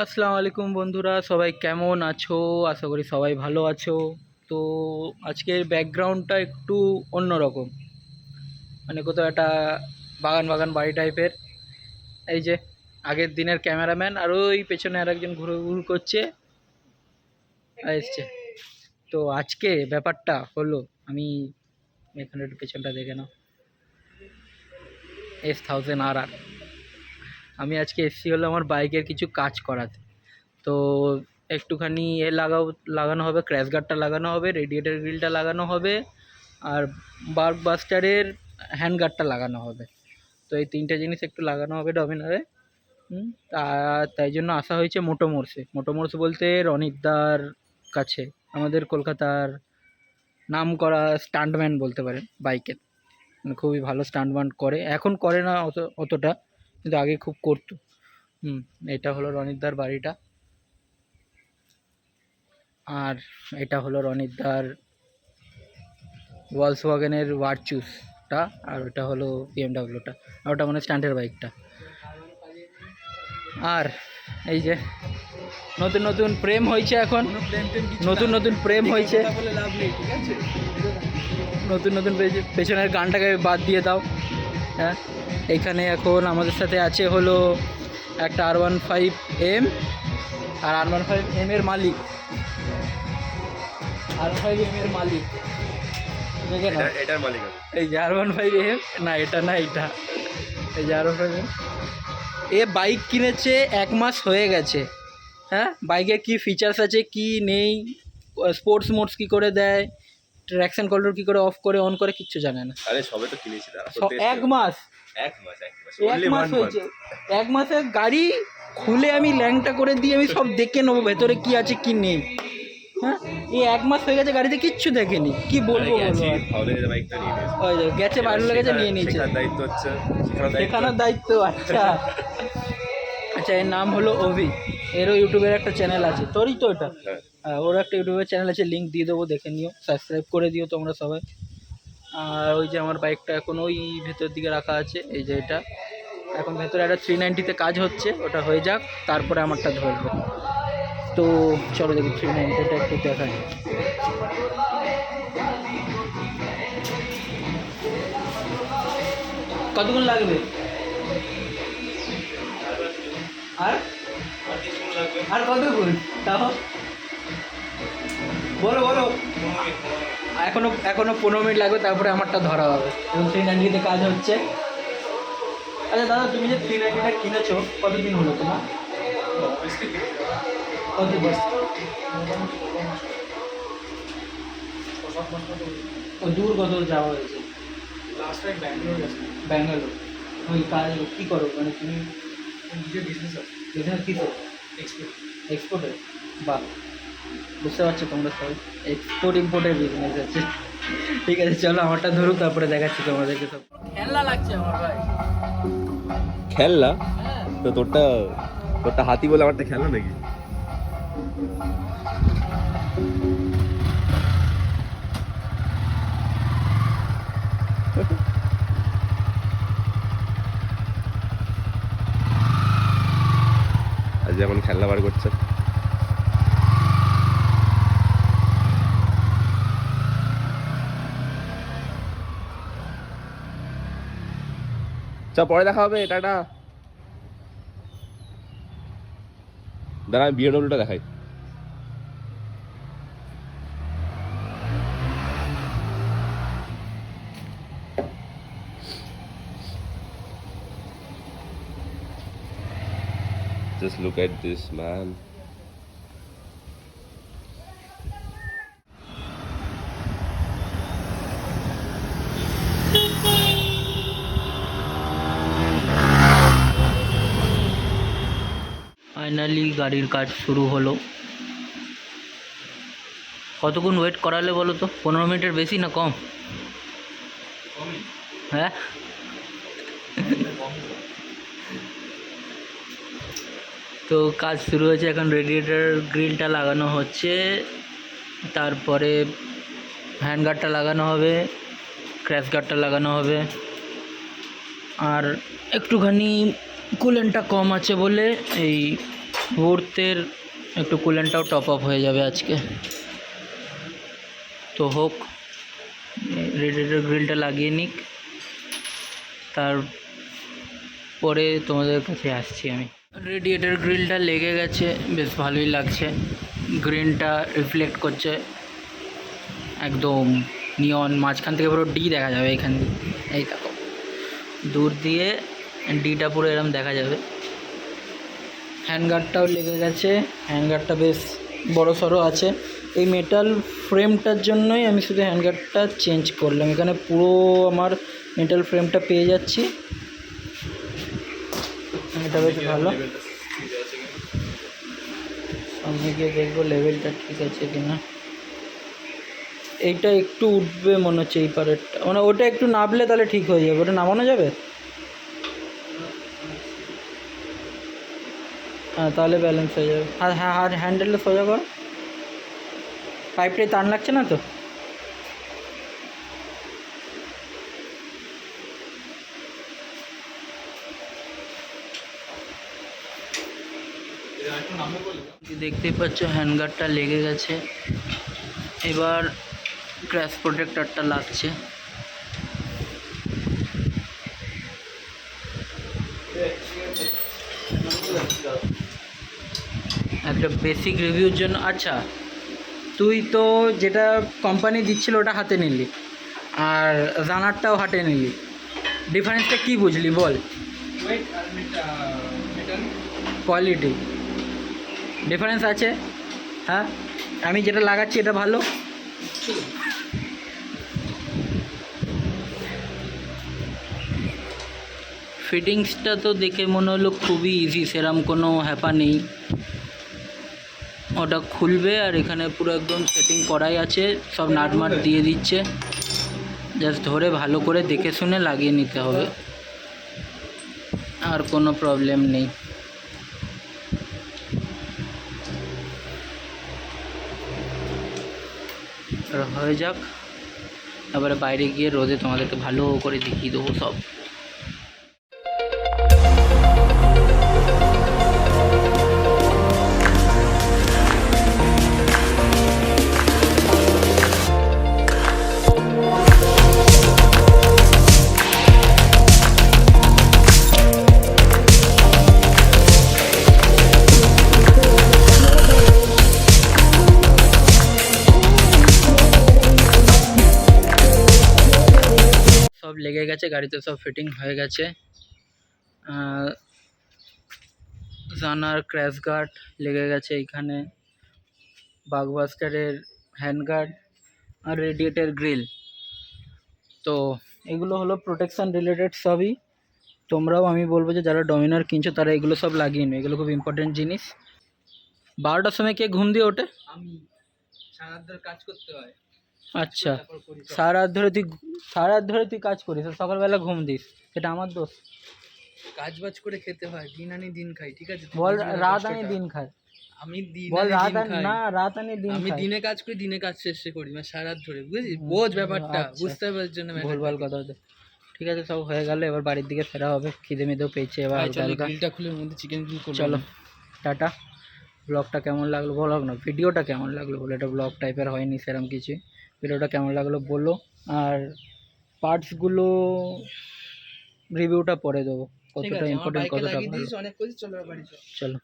আসসালামু আলাইকুম বন্ধুরা, সবাই কেমন আছো? আশা করি সবাই ভালো আছো। তো আজকের ব্যাকগ্রাউন্ডটা একটু অন্যরকম, মানে কোথাও একটা বাগান বাগান বাড়ি টাইপের। এই যে আগের দিনের ক্যামেরাম্যান আর ওই পেছনে আর একজন ঘুরে ঘুরে করছে এসছে। তো আজকে ব্যাপারটা হলো, আমি এখানে একটু পেছনটা দেখে নাও, S1000RR। আমি আজকে এসছি হলো আমার বাইকের কিছু কাজ করাতে। তো একটুখানি লাগানো হবে, ক্র্যাশ গার্ডটা লাগানো হবে, রেডিয়েটার গ্রিলটা লাগানো হবে, আর বার্ক বাস্টারের হ্যান্ড গার্ডটা লাগানো হবে। তো এই তিনটে জিনিস একটু লাগানো হবে ডমিনারে। তাই জন্য আসা হয়েছে মোটো মোর্স বলতে রনিতদার কাছে, আমাদের কলকাতার নাম করা স্টান্টম্যান বলতে পারেন বাইকের। মানে খুবই ভালো স্টান্টম্যান করে, এখন করে না অতটা, কিন্তু আগে খুব করতো। এটা হলো রনিতদার বাড়িটা, আর এটা হলো রনিতদার ভলক্সওয়াগেনের ভার্চুসটা, আর ওটা হলো বিএমডাব্লিউটা, আর ওটা মানে স্ট্যান্ডের বাইকটা। আর এই যে নতুন নতুন প্রেম হয়েছে, এখন নতুন নতুন প্রেম হয়েছে, নতুন নতুন পেছনের গানটাকে বাদ দিয়ে দাও। হ্যাঁ, এইখানে এখন আমাদের সাথে আছে হলো একটা R15M, আর R15M এর মালিক, R15M এর মালিক দেখে না, এটার মালিক এই যে R15M, না এটা না, এইটা এই যে R15M। এ বাইক কিনেছে 1 মাস হয়ে গেছে। হ্যাঁ, বাইকের কী ফিচার্স আছে কি নেই, স্পোর্টস মোডস কী করে দেয়, ট্র্যাকশন কন্ট্রোল কী করে অফ করে অন করে, কিচ্ছু জানে না। আরে সবে তো কিনেছি দাদা, 1 মাস হয়েছে। 1 মাসের গাড়ি খুলে আমি ল্যাংটা করে দিয়ে আমি সব দেখে নেবো ভেতরে কি আছে কি নেই। হ্যাঁ, এই 1 মাস হয়ে গেছে, গাড়িতে কিচ্ছু দেখেনি, কি বলবো বলো। গেছে ভালো লেগেছে, নিয়ে নিয়েছে, শেখানোর দায়িত্ব। আচ্ছা আচ্ছা, এর নাম হলো অভি, এরও ইউটিউবের একটা চ্যানেল আছে, তোরই তো এটা? হ্যাঁ, ওর একটা ইউটিউবের চ্যানেল আছে, লিঙ্ক দিয়ে দেবো, দেখে নিও, সাবস্ক্রাইব করে দিও তোমরা সবাই। আর ওই যে আমার বাইকটা এখন ওই ভেতর দিকে রাখা আছে, এই যে এটা এখন ভেতরে একটা 390-তে কাজ হচ্ছে, ওটা হয়ে যাক তারপরে আমারটা ধরবে। তো চলো দেখি 390-টা একটু দেখাই। কতক্ষণ লাগবে? আর কতক্ষণ তাও বলো বলো। এখনো 15 মিনিট লাগবে, তারপরে আমারটা ধরা হবে এবং 390-তে কাজ হচ্ছে। আচ্ছা দাদা, তুমি যে 390-টা কিনেছো কতদিন হলো তোমার? দূর কত যাওয়া হয়েছে? Last time Bangalore. ওই কাজ কী করো, মানে তুমি বিজনেস কী করো? এক্সপোর্টের। বাহ, বুঝতে পারছো তোমরা সবাই, এক্সপোর্ট ইম্পোর্টের বিজনেস আছে। ঠিক আছে, চলো আমারটা ধরুক, তারপরে দেখাচ্ছি তোমাদেরকে। সব খেলনা লাগছে আমার ভাই। খেলনা? তো তোরটা হাতি বলে আমারটা খেলনা নাকি? আজ এখন খেলনা বার করছে। চ পরে দেখা হবে, টাটা। দাঁড়া, আমি বিএমডব্লিউটা দেখাই। Just look at this, man. Finally গাড়ির কাজ শুরু হলো। কতক্ষণ ওয়েট করালে বলো তো? 15 মিনিটের বেশি না কম? হ্যাঁ, তো কাজ শুরু হয়েছে, এখন রেডিয়েটার গ্রিলটা লাগানো হচ্ছে, তারপরে হ্যান্ড গার্ডটা লাগানো হবে, ক্র্যাশ গার্ডটা লাগানো হবে, আর একটুখানি কুলেন্টটা কম আছে বলে এই মুহূর্তের একটু কুলেন্টটাও টপ আপ হয়ে যাবে আজকে। তো হোক, রেডিয়েটর গ্রিলটা লাগিয়ে নিক, তারপরে তোমাদের কাছে আসছি আমি। রেডিয়েটর গ্রিলটা লেগে গেছে, বেশ ভালোই লাগছে। গ্রিনটা রিফ্লেক্ট করছে একদম নিয়ন, মাঝখান থেকে পুরো ডি দেখা যাবে এখান দিয়ে, এই দেখো দূর দিয়ে ডিটা পুরো এরকম দেখা যাবে। হ্যান্ডগার্ডটাও লেগে গেছে, হ্যান্ডগার্ডটা বেশ বড় সড়ো আছে। এই মেটাল ফ্রেমটার জন্যই আমি শুধু হ্যান্ডগার্ডটা চেঞ্জ করলাম, এখানে পুরো আমার মেটাল ফ্রেমটা পেয়ে যাচ্ছি, এটা বেশ ভালো। সামনে গিয়ে দেখবো লেভেলটা ঠিক আছে কিনা। এইটা একটু উঠবে মনে হচ্ছে, এই পারেরটা, মানে ওটা একটু নামলে তাহলে ঠিক হয়ে যাবে। ওটা নামানো যাবে? হ্যাঁ, তাহলে ব্যালেন্স হয়ে যাবে। আর হ্যাঁ, আর হ্যান্ডেলটা সোজা কর, পাইপটাই টান লাগছে না তো? দেখতেই পাচ্ছ হ্যান্ডগার্ডটা লেগে গেছে, এবার ক্র্যাশ প্রোটেক্টরটা লাগছে। একটা বেসিক রিভিউর জন্য। আচ্ছা, তুই তো যেটা কোম্পানি দিচ্ছিল ওটা হাতে নিলি, আর রানারটাও হাতে নিলি, ডিফারেন্সটা কী বুঝলি বল? কোয়ালিটি ডিফারেন্স আছে? হ্যাঁ, আমি যেটা লাগাচ্ছি এটা ভালো। ফিটিংসটা তো দেখে মনে হলো খুবই ইজি, সেরকম কোনো হ্যাপা নেই। ওটা খুলবে আর এখানে পুরো একদম সেটিং করাই আছে, সব নাটমাট দিয়ে দিচ্ছে, জাস্ট ধরে ভালো করে দেখে শুনে লাগিয়ে নিতে হবে, আর কোনো প্রবলেম নেই। হয়ে যাক, এবারে বাইরে গিয়ে রোদে তোমাদেরকে ভালো করে দেখিয়ে দেবো সব। সব লেগে গেছে গাড়িতে, সব ফিটিং হয়ে গেছে। জানার ক্র্যাশ গার্ড লেগে গেছে এইখানে, বাগবাস্টারের হ্যান্ডগার্ড আর রেডিয়েটর গ্রিল। তো এগুলো হলো প্রোটেকশান রিলেটেড সবই। তোমরাও, আমি বলবো যে যারা ডমিনার কিনছো তারা এগুলো সব লাগিয়ে নিও, এগুলো খুব ইম্পর্টেন্ট জিনিস। 12টার সময় কে ঘুম দিয়ে ওঠে? আমি, সারা রাত ধরে কাজ করতে হয়। আচ্ছা, সারা রাত ধরে তুই কাজ করিস, সকালবেলা ঘুম দিস, সেটা আমার দোষ? কাজ বাজ করে খেতে হয়, দিন আনি দিন খাই, ঠিক আছে? বল রাত আনি দিন খাই, আমি দিন বল রাত আনি না, রাত আনি দিন, আমি দিনে কাজ করি, দিনে কাজ শেষে করি, মানে সারা রাত ধরে, বুঝেছিস? বোঝ ব্যাপারটা, বুঝতে পারার জন্য ভুলভাল কথা হচ্ছে। ঠিক আছে, সব হয়ে গেল, এবার বাড়ির দিকে ফেরা হবে, খিদে মেদেও পেয়েছে। এবার গ্রিলটা খুলে মধ্যে চিকেন গ্রিল করব। চলো, টাটা। ব্লগটা কেমন লাগলো, ব্লগ না ভিডিওটা কেমন লাগলো বলো, এটা ব্লগ টাইপের হয়নি সেরকম কিছু। ভিডিওটা কেমন লাগলো বলো, আর পার্টসগুলো রিভিউটা পরে দেবো, কতটা ইম্পর্টেন্ট, কতটা ভালো। চলো।